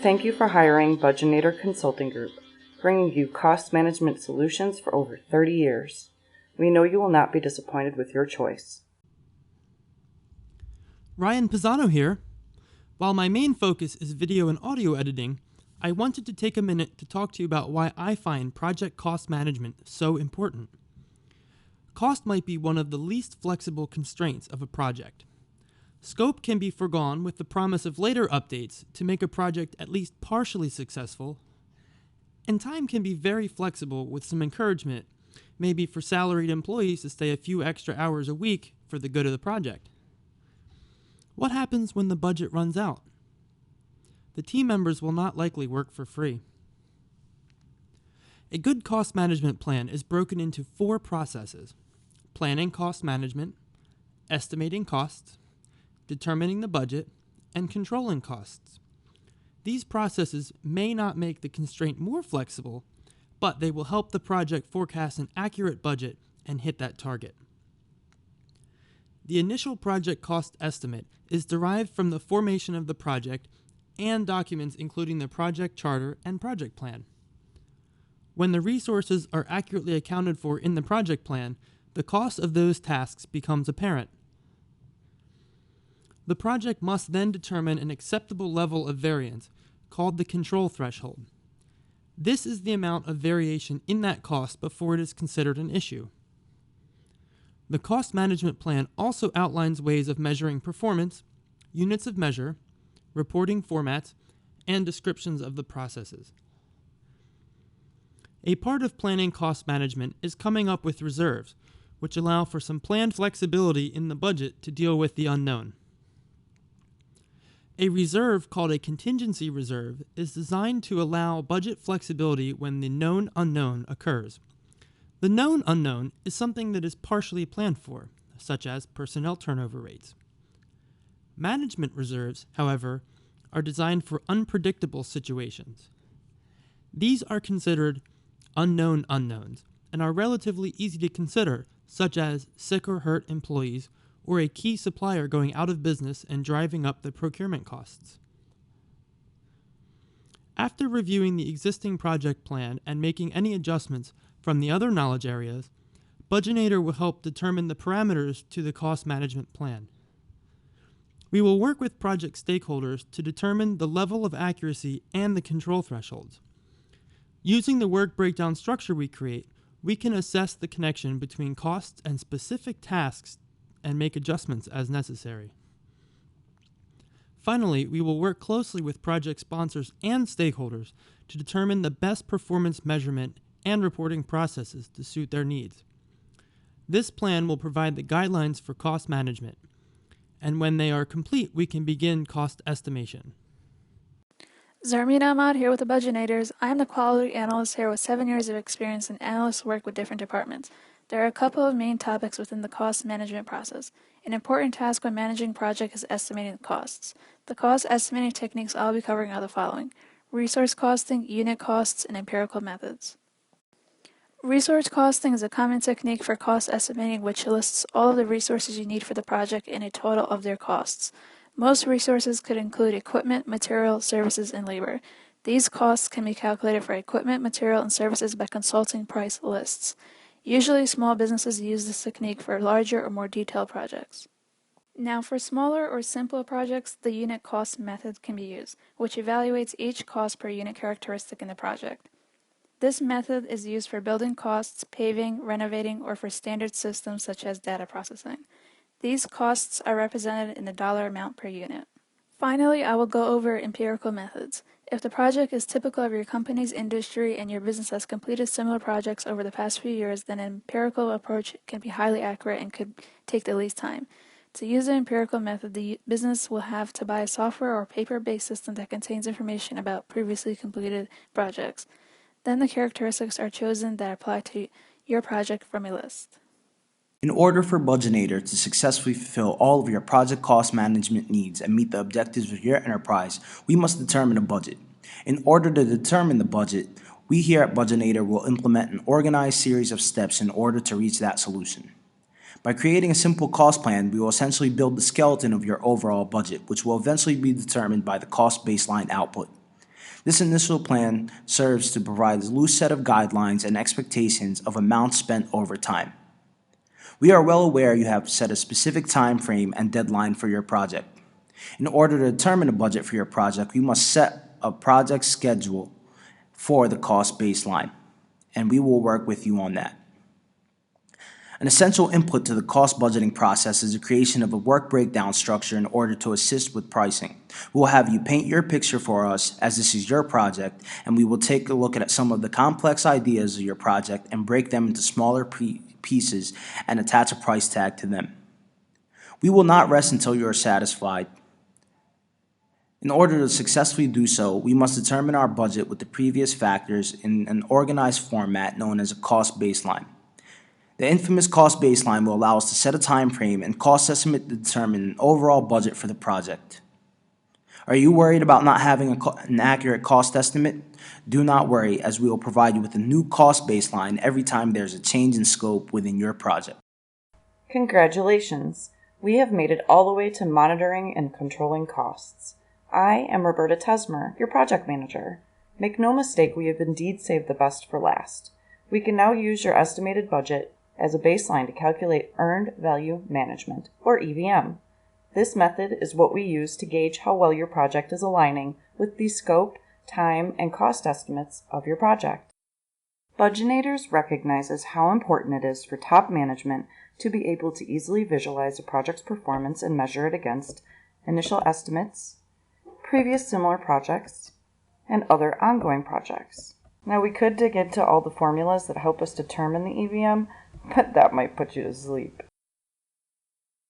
Thank you for hiring Budg-e-nator Consulting Group, bringing you cost management solutions for over 30 years. We know you will not be disappointed with your choice. Ryan Pisano here. While my main focus is video and audio editing, I wanted to take a minute to talk to you about why I find project cost management so important. Cost might be one of the least flexible constraints of a project. Scope can be foregone with the promise of later updates to make a project at least partially successful, and time can be very flexible with some encouragement, maybe for salaried employees to stay a few extra hours a week for the good of the project. What happens when the budget runs out? The team members will not likely work for free. A good cost management plan is broken into 4 processes: planning cost management, estimating costs, determining the budget, and controlling costs. These processes may not make the constraint more flexible, but they will help the project forecast an accurate budget and hit that target. The initial project cost estimate is derived from the formation of the project and documents including the project charter and project plan. When the resources are accurately accounted for in the project plan, the cost of those tasks becomes apparent. The project must then determine an acceptable level of variance, called the control threshold. This is the amount of variation in that cost before it is considered an issue. The cost management plan also outlines ways of measuring performance, units of measure, reporting formats, and descriptions of the processes. A part of planning cost management is coming up with reserves, which allow for some planned flexibility in the budget to deal with the unknown. A reserve called a contingency reserve is designed to allow budget flexibility when the known unknown occurs. The known unknown is something that is partially planned for, such as personnel turnover rates. Management reserves, however, are designed for unpredictable situations. These are considered unknown unknowns and are relatively easy to consider, such as sick or hurt employees or a key supplier going out of business and driving up the procurement costs. After reviewing the existing project plan and making any adjustments from the other knowledge areas, Budg-e-nator will help determine the parameters to the cost management plan. We will work with project stakeholders to determine the level of accuracy and the control thresholds. Using the work breakdown structure we create, we can assess the connection between costs and specific tasks and make adjustments as necessary. Finally, we will work closely with project sponsors and stakeholders to determine the best performance measurement and reporting processes to suit their needs. This plan will provide the guidelines for cost management, and when they are complete, we can begin cost estimation. Zarmina Ahmad here with the Budg-e-nators. I am the quality analyst here with 7 years of experience in analyst work with different departments. There are a couple of main topics within the cost management process. An important task when managing project is estimating the costs. The cost estimating techniques I'll be covering are the following: resource costing, unit costs, and empirical methods. Resource costing is a common technique for cost estimating which lists all of the resources you need for the project and a total of their costs. Most resources could include equipment, material, services, and labor. These costs can be calculated for equipment, material, and services by consulting price lists. Usually, small businesses use this technique for larger or more detailed projects. Now, for smaller or simpler projects, the unit cost method can be used, which evaluates each cost per unit characteristic in the project. This method is used for building costs, paving, renovating, or for standard systems such as data processing. These costs are represented in the dollar amount per unit. Finally, I will go over empirical methods. If the project is typical of your company's industry and your business has completed similar projects over the past few years, then an empirical approach can be highly accurate and could take the least time. To use the empirical method, the business will have to buy a software or paper-based system that contains information about previously completed projects. Then the characteristics are chosen that apply to your project from a list. In order for Budg-e-nator to successfully fulfill all of your project cost management needs and meet the objectives of your enterprise, we must determine a budget. In order to determine the budget, we here at Budg-e-nator will implement an organized series of steps in order to reach that solution. By creating a simple cost plan, we will essentially build the skeleton of your overall budget, which will eventually be determined by the cost baseline output. This initial plan serves to provide a loose set of guidelines and expectations of amounts spent over time. We are well aware you have set a specific time frame and deadline for your project. In order to determine a budget for your project, we must set a project schedule for the cost baseline, and we will work with you on that. An essential input to the cost budgeting process is the creation of a work breakdown structure in order to assist with pricing. We will have you paint your picture for us, as this is your project, and we will take a look at some of the complex ideas of your project and break them into smaller pieces and attach a price tag to them. We will not rest until you are satisfied. In order to successfully do so, we must determine our budget with the previous factors in an organized format known as a cost baseline. The infamous cost baseline will allow us to set a time frame and cost estimate to determine an overall budget for the project. Are you worried about not having an accurate cost estimate? Do not worry, as we will provide you with a new cost baseline every time there's a change in scope within your project. Congratulations! We have made it all the way to monitoring and controlling costs. I am Roberta Tesmer, your project manager. Make no mistake, we have indeed saved the best for last. We can now use your estimated budget as a baseline to calculate Earned Value Management, or EVM. This method is what we use to gauge how well your project is aligning with the scope, time, and cost estimates of your project. Budg-e-nators recognizes how important it is for top management to be able to easily visualize a project's performance and measure it against initial estimates, previous similar projects, and other ongoing projects. Now, we could dig into all the formulas that help us determine the EVM, but that might put you to sleep.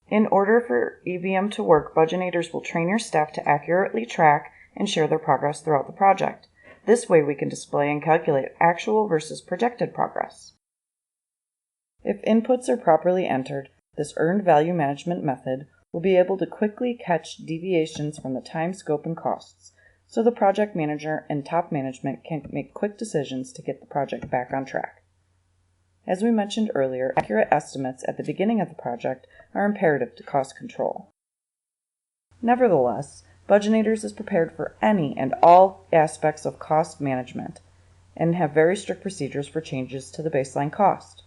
In order for EVM to work, Budg-e-nators will train your staff to accurately track and share their progress throughout the project. This way we can display and calculate actual versus projected progress. If inputs are properly entered, this Earned Value Management method will be able to quickly catch deviations from the time, scope, and costs, so the project manager and top management can make quick decisions to get the project back on track. As we mentioned earlier, accurate estimates at the beginning of the project are imperative to cost control. Nevertheless, Budg-e-nators is prepared for any and all aspects of cost management and have very strict procedures for changes to the baseline cost.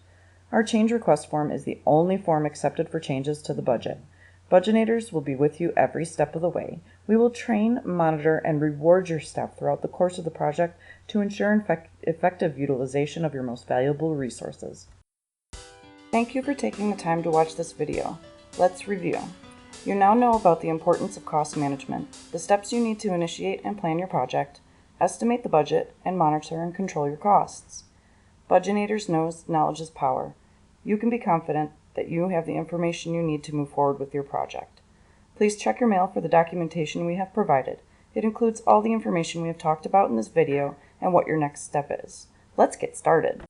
Our change request form is the only form accepted for changes to the budget. Budg-e-nators will be with you every step of the way. We will train, monitor, and reward your staff throughout the course of the project to ensure effective utilization of your most valuable resources. Thank you for taking the time to watch this video. Let's review. You now know about the importance of cost management, the steps you need to initiate and plan your project, estimate the budget, and monitor and control your costs. Budg-e-nators knows knowledge is power. You can be confident that you have the information you need to move forward with your project. Please check your mail for the documentation we have provided. It includes all the information we have talked about in this video and what your next step is. Let's get started.